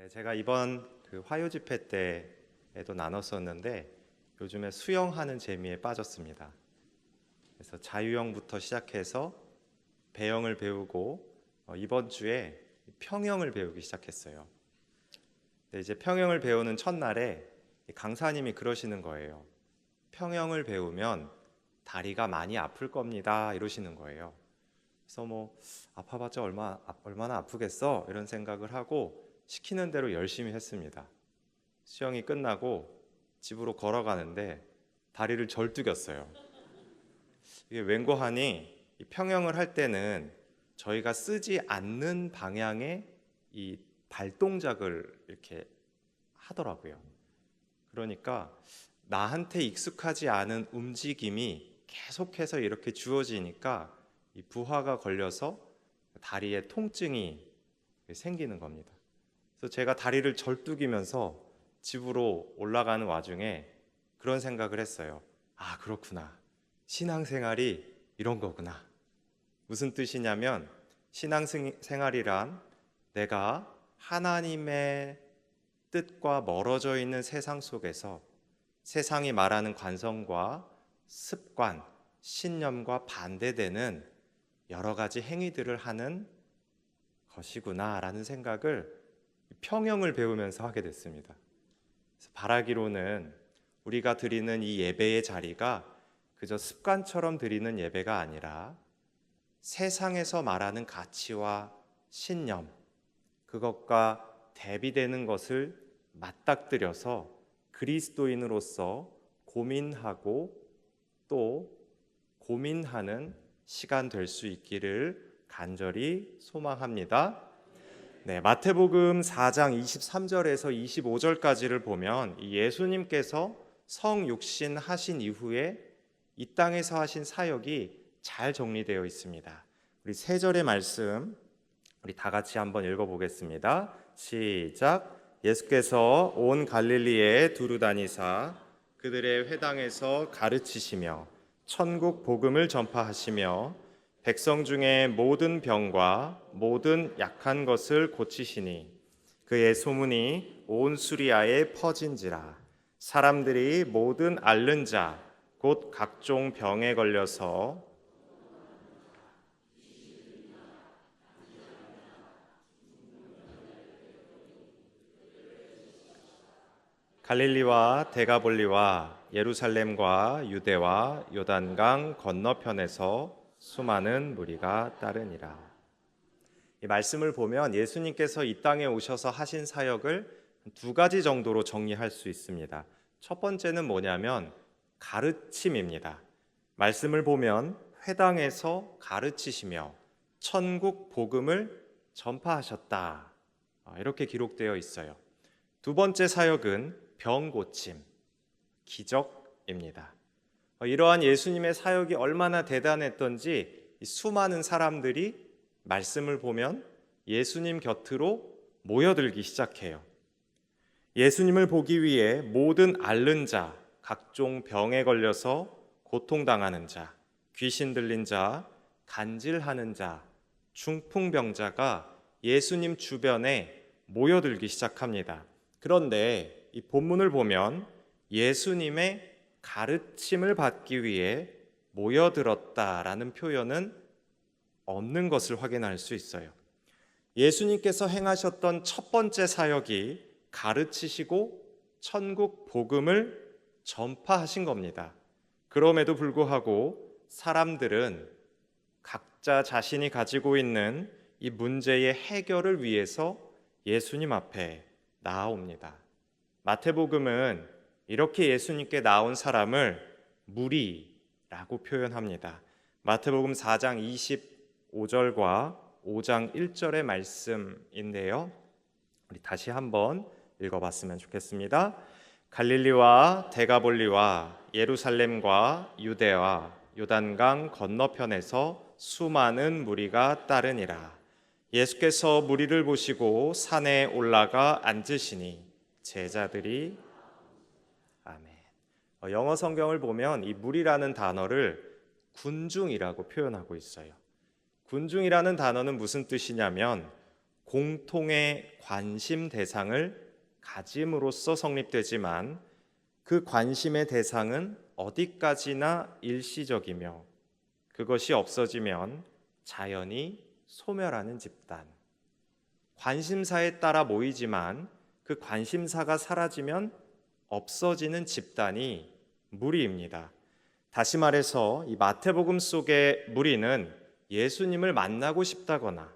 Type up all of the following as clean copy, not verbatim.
네, 제가 이번 화요 집회 때에도 나눴었는데 요즘에 수영하는 재미에 빠졌습니다. 그래서 자유형부터 시작해서 배영을 배우고 이번 주에 평영을 배우기 시작했어요. 근데 이제 평영을 배우는 첫날에 강사님이 그러시는 거예요. 평영을 배우면 다리가 많이 아플 겁니다. 이러시는 거예요. 그래서 아파봤자 얼마나 아프겠어? 이런 생각을 하고 시키는 대로 열심히 했습니다. 수영이 끝나고 집으로 걸어가는데 다리를 절뚝였어요. 이게 웬고하니 이 평영을 할 때는 저희가 쓰지 않는 방향의 이 발동작을 이렇게 하더라고요. 그러니까 나한테 익숙하지 않은 움직임이 계속해서 이렇게 주어지니까 이 부하가 걸려서 다리에 통증이 생기는 겁니다. 그래서 제가 다리를 절뚝이면서 집으로 올라가는 와중에 그런 생각을 했어요. 아, 그렇구나. 신앙생활이 이런 거구나. 무슨 뜻이냐면 신앙생활이란 내가 하나님의 뜻과 멀어져 있는 세상 속에서 세상이 말하는 관성과 습관, 신념과 반대되는 여러 가지 행위들을 하는 것이구나라는 생각을 평영을 배우면서 하게 됐습니다. 그래서 바라기로는 우리가 드리는 이 예배의 자리가 그저 습관처럼 드리는 예배가 아니라 세상에서 말하는 가치와 신념, 그것과 대비되는 것을 맞닥뜨려서 그리스도인으로서 고민하고 또 고민하는 시간 될 수 있기를 간절히 소망합니다. 네, 마태복음 4장 23절에서 25절까지를 보면 예수님께서 성육신 하신 이후에 이 땅에서 하신 사역이 잘 정리되어 있습니다. 우리 세 절의 말씀 우리 다 같이 한번 읽어보겠습니다. 시작. 예수께서 온 갈릴리에 두루 다니사 그들의 회당에서 가르치시며 천국 복음을 전파하시며 백성 중에 모든 병과 모든 약한 것을 고치시니 그의 소문이 온 수리아에 퍼진지라. 사람들이 모든 앓는 자 곧 각종 병에 걸려서 갈릴리와 데가볼리와 예루살렘과 유대와 요단강 건너편에서 수많은 무리가 따르니라. 이 말씀을 보면 예수님께서 이 땅에 오셔서 하신 사역을 두 가지 정도로 정리할 수 있습니다. 첫 번째는 뭐냐면 가르침입니다. 말씀을 보면 회당에서 가르치시며 천국 복음을 전파하셨다. 이렇게 기록되어 있어요. 두 번째 사역은 병 고침, 기적입니다. 이러한 예수님의 사역이 얼마나 대단했던지 수많은 사람들이 말씀을 보면 예수님 곁으로 모여들기 시작해요. 예수님을 보기 위해 모든 앓는 자, 각종 병에 걸려서 고통당하는 자, 귀신 들린 자, 간질하는 자, 중풍병자가 예수님 주변에 모여들기 시작합니다. 그런데 이 본문을 보면 예수님의 가르침을 받기 위해 모여들었다라는 표현은 없는 것을 확인할 수 있어요. 예수님께서 행하셨던 첫 번째 사역이 가르치시고 천국 복음을 전파하신 겁니다. 그럼에도 불구하고 사람들은 각자 자신이 가지고 있는 이 문제의 해결을 위해서 예수님 앞에 나아옵니다. 마태복음은 이렇게 예수님께 나온 사람을 무리라고 표현합니다. 마태복음 4장 25절과 5장 1절의 말씀인데요. 우리 다시 한번 읽어봤으면 좋겠습니다. 갈릴리와 데가볼리와 예루살렘과 유대와 요단강 건너편에서 수많은 무리가 따르니라. 예수께서 무리를 보시고 산에 올라가 앉으시니 제자들이 아멘. 영어 성경을 보면 이 무리라는 단어를 군중이라고 표현하고 있어요. 군중이라는 단어는 무슨 뜻이냐면 공통의 관심 대상을 가짐으로써 성립되지만 그 관심의 대상은 어디까지나 일시적이며 그것이 없어지면 자연히 소멸하는 집단. 관심사에 따라 모이지만 그 관심사가 사라지면 없어지는 집단이 무리입니다. 다시 말해서 이 마태복음 속의 무리는 예수님을 만나고 싶다거나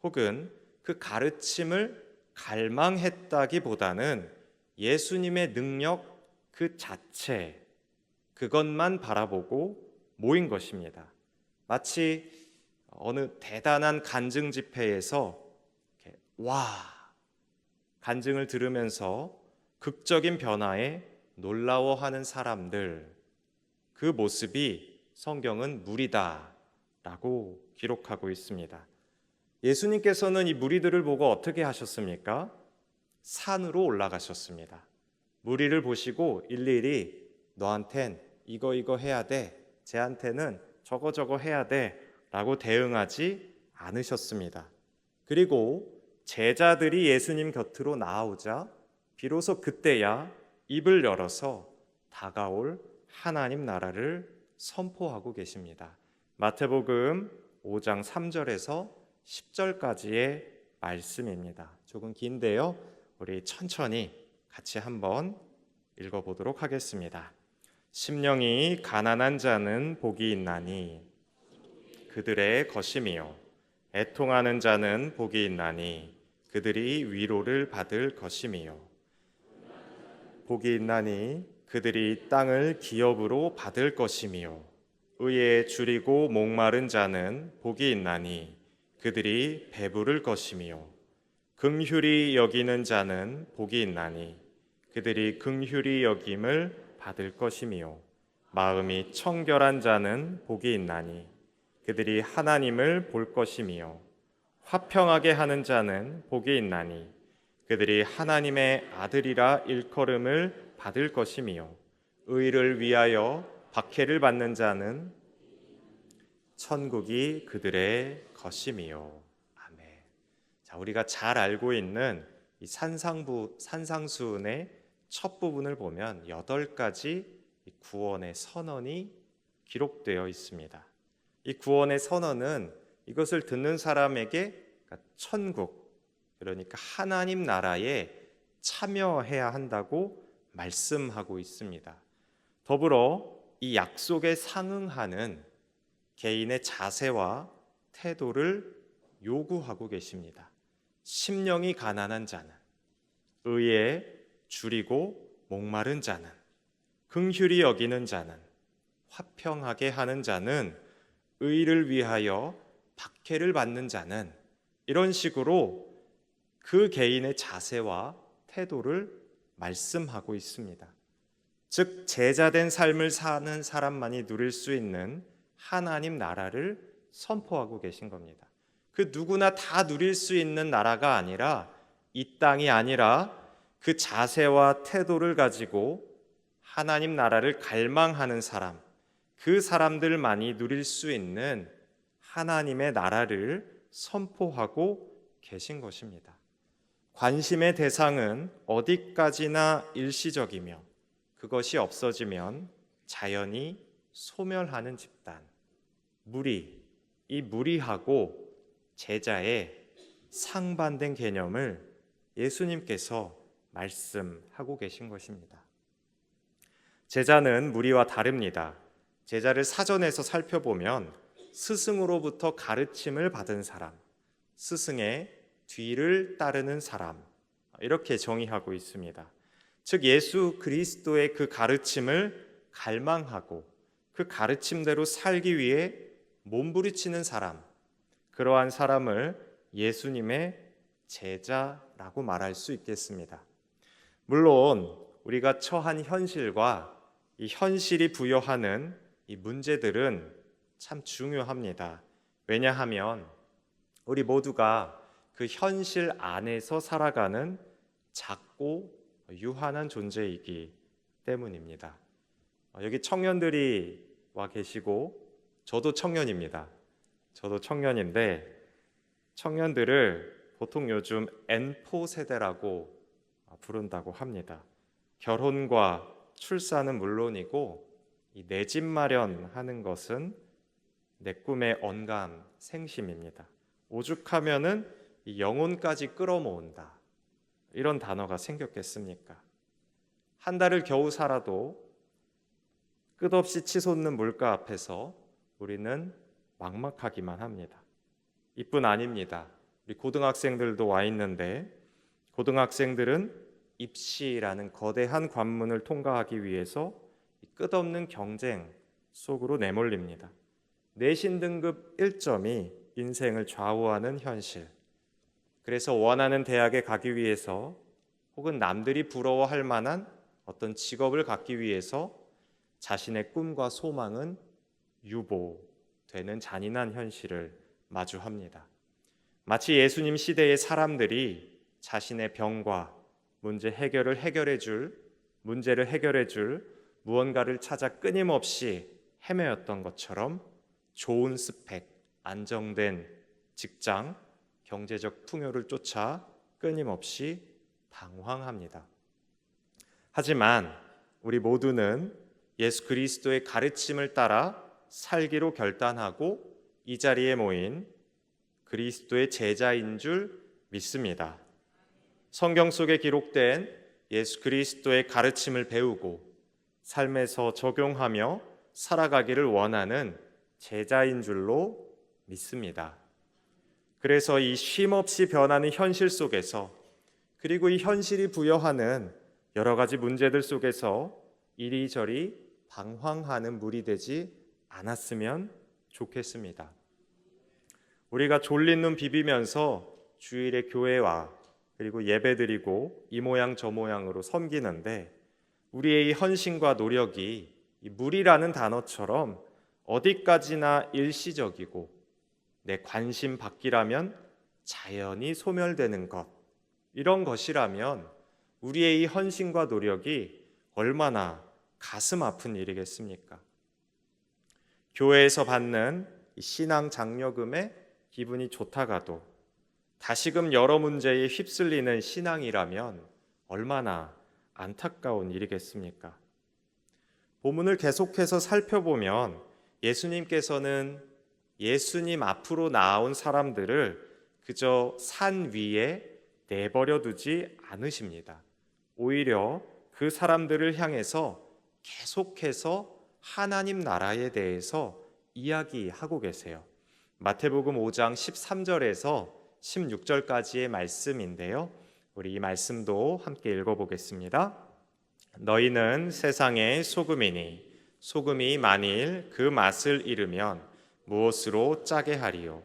혹은 그 가르침을 갈망했다기보다는 예수님의 능력 그 자체, 그것만 바라보고 모인 것입니다. 마치 어느 대단한 간증 집회에서 와 간증을 들으면서 극적인 변화에 놀라워하는 사람들, 그 모습이 성경은 무리다라고 기록하고 있습니다. 예수님께서는 이 무리들을 보고 어떻게 하셨습니까? 산으로 올라가셨습니다. 무리를 보시고 일일이 너한텐 이거 해야 돼, 쟤한테는 저거 해야 돼 라고 대응하지 않으셨습니다. 그리고 제자들이 예수님 곁으로 나아오자 비로소 그때야 입을 열어서 다가올 하나님 나라를 선포하고 계십니다. 마태복음 5장 3절에서 10절까지의 말씀입니다. 조금 긴데요, 우리 천천히 같이 한번 읽어보도록 하겠습니다. 심령이 가난한 자는 복이 있나니 그들의 것임이요, 애통하는 자는 복이 있나니 그들이 위로를 받을 것임이요, 복이 있나니 그들이 땅을 기업으로 받을 것임이요, 의에 줄이고 목마른 자는 복이 있나니 그들이 배부를 것임이요, 긍휼히 여기는 자는 복이 있나니 그들이 긍휼히 여김을 받을 것이며, 마음이 청결한 자는 복이 있나니 그들이 하나님을 볼 것이며, 화평하게 하는 자는 복이 있나니 그들이 하나님의 아들이라 일컬음을 받을 것이며, 의를 위하여 박해를 받는 자는 천국이 그들의 것이며. 아멘. 자, 우리가 잘 알고 있는 이 산상수훈의 첫 부분을 보면 8가지 구원의 선언이 기록되어 있습니다. 이 구원의 선언은 이것을 듣는 사람에게 천국, 그러니까 하나님 나라에 참여해야 한다고 말씀하고 있습니다. 더불어 이 약속에 상응하는 개인의 자세와 태도를 요구하고 계십니다. 심령이 가난한 자는, 의에 줄이고 목마른 자는, 긍휼히 여기는 자는, 화평하게 하는 자는, 의를 위하여 박해를 받는 자는, 이런 식으로 그 개인의 자세와 태도를 말씀하고 있습니다. 즉 제자된 삶을 사는 사람만이 누릴 수 있는 하나님 나라를 선포하고 계신 겁니다. 그 누구나 다 누릴 수 있는 나라가 아니라, 이 땅이 아니라 그 자세와 태도를 가지고 하나님 나라를 갈망하는 사람, 그 사람들만이 누릴 수 있는 하나님의 나라를 선포하고 계신 것입니다. 관심의 대상은 어디까지나 일시적이며 그것이 없어지면 자연히 소멸하는 집단, 무리, 이 무리하고 제자의 상반된 개념을 예수님께서 말씀하고 계신 것입니다. 제자는 무리와 다릅니다. 제자를 사전에서 살펴보면 스승으로부터 가르침을 받은 사람, 스승의 뒤를 따르는 사람, 이렇게 정의하고 있습니다. 즉 예수 그리스도의 그 가르침을 갈망하고 그 가르침대로 살기 위해 몸부리치는 사람, 그러한 사람을 예수님의 제자라고 말할 수 있겠습니다. 물론 우리가 처한 현실과 이 현실이 부여하는 이 문제들은 참 중요합니다. 왜냐하면 우리 모두가 그 현실 안에서 살아가는 작고 유한한 존재이기 때문입니다. 여기 청년들이 와 계시고 저도 청년입니다. 저도 청년인데 청년들을 보통 요즘 N포 세대라고 부른다고 합니다. 결혼과 출산은 물론이고 이 내 집 마련하는 것은 내 꿈의 언감 생심입니다. 오죽하면은 이 영혼까지 끌어모은다. 이런 단어가 생겼겠습니까? 한 달을 겨우 살아도 끝없이 치솟는 물가 앞에서 우리는 막막하기만 합니다. 이뿐 아닙니다. 우리 고등학생들도 와 있는데 고등학생들은 입시라는 거대한 관문을 통과하기 위해서 끝없는 경쟁 속으로 내몰립니다. 내신 등급 1점이 인생을 좌우하는 현실. 그래서 원하는 대학에 가기 위해서 혹은 남들이 부러워할 만한 어떤 직업을 갖기 위해서 자신의 꿈과 소망은 유보되는 잔인한 현실을 마주합니다. 마치 예수님 시대의 사람들이 자신의 병과 문제를 해결해 줄 무언가를 찾아 끊임없이 헤매였던 것처럼 좋은 스펙, 안정된 직장, 경제적 풍요를 쫓아 끊임없이 방황합니다. 하지만 우리 모두는 예수 그리스도의 가르침을 따라 살기로 결단하고 이 자리에 모인 그리스도의 제자인 줄 믿습니다. 성경 속에 기록된 예수 그리스도의 가르침을 배우고 삶에서 적용하며 살아가기를 원하는 제자인 줄로 믿습니다. 그래서 이 쉼없이 변하는 현실 속에서 그리고 이 현실이 부여하는 여러 가지 문제들 속에서 이리저리 방황하는 물이 되지 않았으면 좋겠습니다. 우리가 졸린 눈 비비면서 주일에 교회와 그리고 예배드리고 이 모양 저 모양으로 섬기는데 우리의 이 헌신과 노력이 이 물이라는 단어처럼 어디까지나 일시적이고 내 관심 받기라면 자연히 소멸되는 것, 이런 것이라면 우리의 이 헌신과 노력이 얼마나 가슴 아픈 일이겠습니까? 교회에서 받는 신앙 장려금에 기분이 좋다가도 다시금 여러 문제에 휩쓸리는 신앙이라면 얼마나 안타까운 일이겠습니까? 본문을 계속해서 살펴보면 예수님께서는 예수님 앞으로 나온 사람들을 그저 산 위에 내버려 두지 않으십니다. 오히려 그 사람들을 향해서 계속해서 하나님 나라에 대해서 이야기하고 계세요. 마태복음 5장 13절에서 16절까지의 말씀인데요. 우리 이 말씀도 함께 읽어보겠습니다. 너희는 세상의 소금이니 소금이 만일 그 맛을 잃으면 무엇으로 짜게 하리요?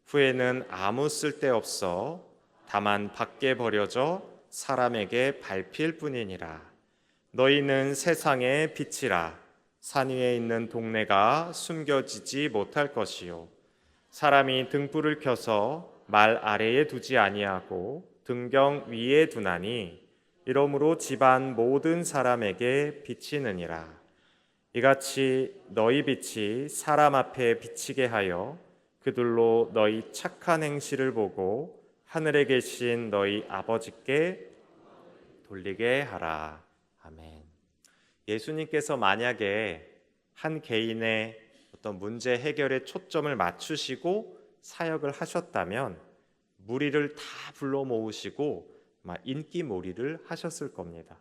후에는 아무 쓸데없어 다만 밖에 버려져 사람에게 밟힐 뿐이니라. 너희는 세상의 빛이라. 산 위에 있는 동네가 숨겨지지 못할 것이요 사람이 등불을 켜서 말 아래에 두지 아니하고 등경 위에 두나니 이러므로 집안 모든 사람에게 비치느니라. 이같이 너희 빛이 사람 앞에 비치게 하여 그들로 너희 착한 행실을 보고 하늘에 계신 너희 아버지께 돌리게 하라. 아멘. 예수님께서 만약에 한 개인의 어떤 문제 해결에 초점을 맞추시고 사역을 하셨다면 무리를 다 불러 모으시고 인기몰이를 하셨을 겁니다.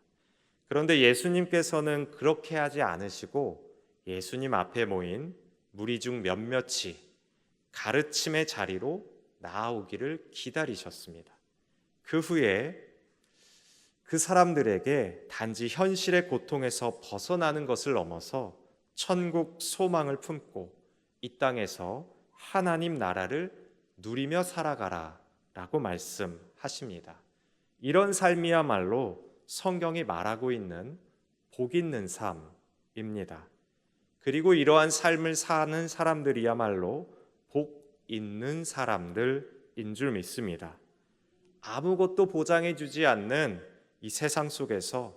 그런데 예수님께서는 그렇게 하지 않으시고 예수님 앞에 모인 무리 중 몇몇이 가르침의 자리로 나아오기를 기다리셨습니다. 그 후에 그 사람들에게 단지 현실의 고통에서 벗어나는 것을 넘어서 천국 소망을 품고 이 땅에서 하나님 나라를 누리며 살아가라 라고 말씀하십니다. 이런 삶이야말로 성경이 말하고 있는 복 있는 삶입니다. 그리고 이러한 삶을 사는 사람들이야말로 복 있는 사람들인 줄 믿습니다. 아무것도 보장해주지 않는 이 세상 속에서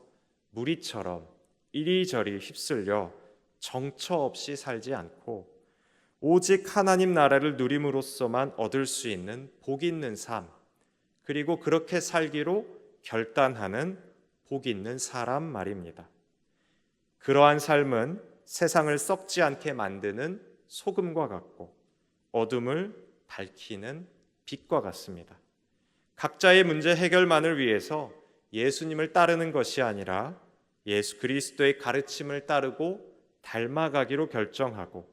무리처럼 이리저리 휩쓸려 정처 없이 살지 않고 오직 하나님 나라를 누림으로써만 얻을 수 있는 복 있는 삶, 그리고 그렇게 살기로 결단하는 복 있는 사람 말입니다. 그러한 삶은 세상을 썩지 않게 만드는 소금과 같고 어둠을 밝히는 빛과 같습니다. 각자의 문제 해결만을 위해서 예수님을 따르는 것이 아니라 예수 그리스도의 가르침을 따르고 닮아가기로 결정하고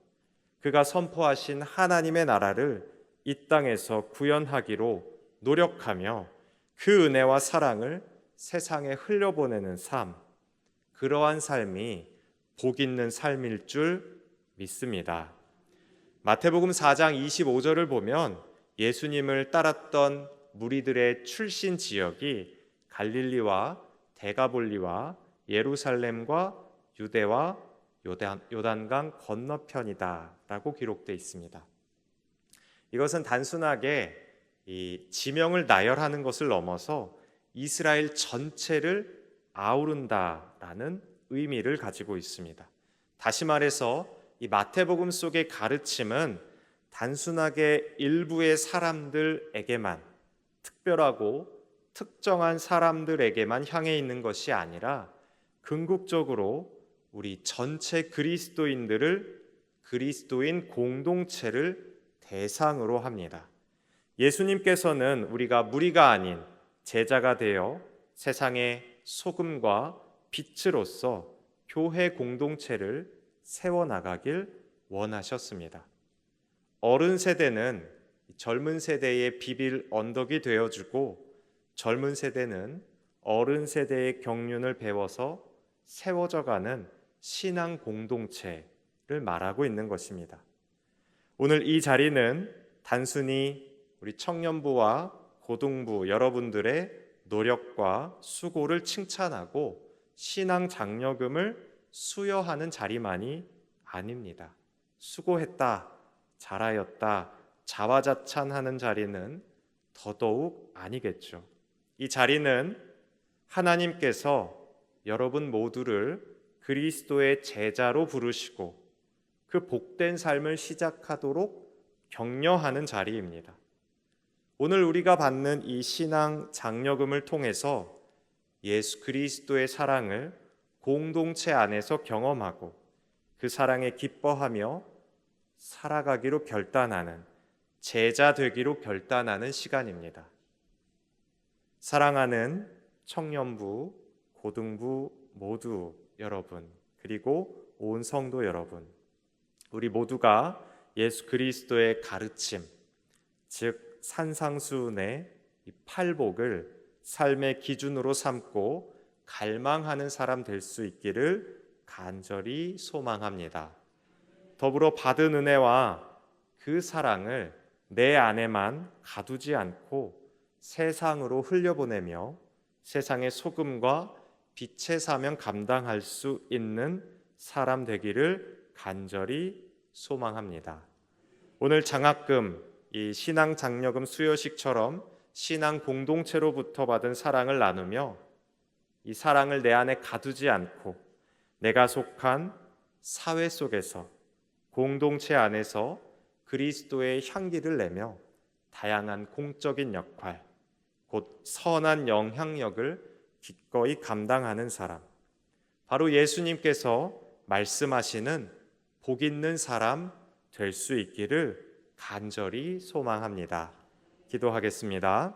그가 선포하신 하나님의 나라를 이 땅에서 구현하기로 노력하며 그 은혜와 사랑을 세상에 흘려보내는 삶, 그러한 삶이 복 있는 삶일 줄 믿습니다. 마태복음 4장 25절을 보면 예수님을 따랐던 무리들의 출신 지역이 갈릴리와 데가볼리와 예루살렘과 유대와 요단강 건너편이다 라고 기록되어 있습니다. 이것은 단순하게 이 지명을 나열하는 것을 넘어서 이스라엘 전체를 아우른다라는 의미를 가지고 있습니다. 다시 말해서 이 마태복음 속의 가르침은 단순하게 일부의 사람들에게만, 특별하고 특정한 사람들에게만 향해 있는 것이 아니라 궁극적으로 우리 전체 그리스도인들을, 그리스도인 공동체를 대상으로 합니다. 예수님께서는 우리가 무리가 아닌 제자가 되어 세상의 소금과 빛으로서 교회 공동체를 세워나가길 원하셨습니다. 어른 세대는 젊은 세대의 비빌 언덕이 되어주고 젊은 세대는 어른 세대의 경륜을 배워서 세워져가는 신앙 공동체를 말하고 있는 것입니다. 오늘 이 자리는 단순히 우리 청년부와 고등부 여러분들의 노력과 수고를 칭찬하고 신앙 장려금을 수여하는 자리만이 아닙니다. 수고했다, 잘하였다, 자화자찬하는 자리는 더더욱 아니겠죠. 이 자리는 하나님께서 여러분 모두를 그리스도의 제자로 부르시고 그 복된 삶을 시작하도록 격려하는 자리입니다. 오늘 우리가 받는 이 신앙 장려금을 통해서 예수 그리스도의 사랑을 공동체 안에서 경험하고 그 사랑에 기뻐하며 살아가기로 결단하는, 제자 되기로 결단하는 시간입니다. 사랑하는 청년부, 고등부 모두 여러분, 그리고 온 성도 여러분, 우리 모두가 예수 그리스도의 가르침, 즉 산상수훈의 이 팔복을 삶의 기준으로 삼고 갈망하는 사람 될 수 있기를 간절히 소망합니다. 더불어 받은 은혜와 그 사랑을 내 안에만 가두지 않고 세상으로 흘려보내며 세상의 소금과 빛의 사명 감당할 수 있는 사람 되기를 간절히 소망합니다. 오늘 장학금, 이 신앙 장려금 수여식처럼 신앙 공동체로부터 받은 사랑을 나누며 이 사랑을 내 안에 가두지 않고 내가 속한 사회 속에서, 공동체 안에서 그리스도의 향기를 내며 다양한 공적인 역할, 곧 선한 영향력을 기꺼이 감당하는 사람, 바로 예수님께서 말씀하시는 복 있는 사람 될 수 있기를 간절히 소망합니다. 기도하겠습니다.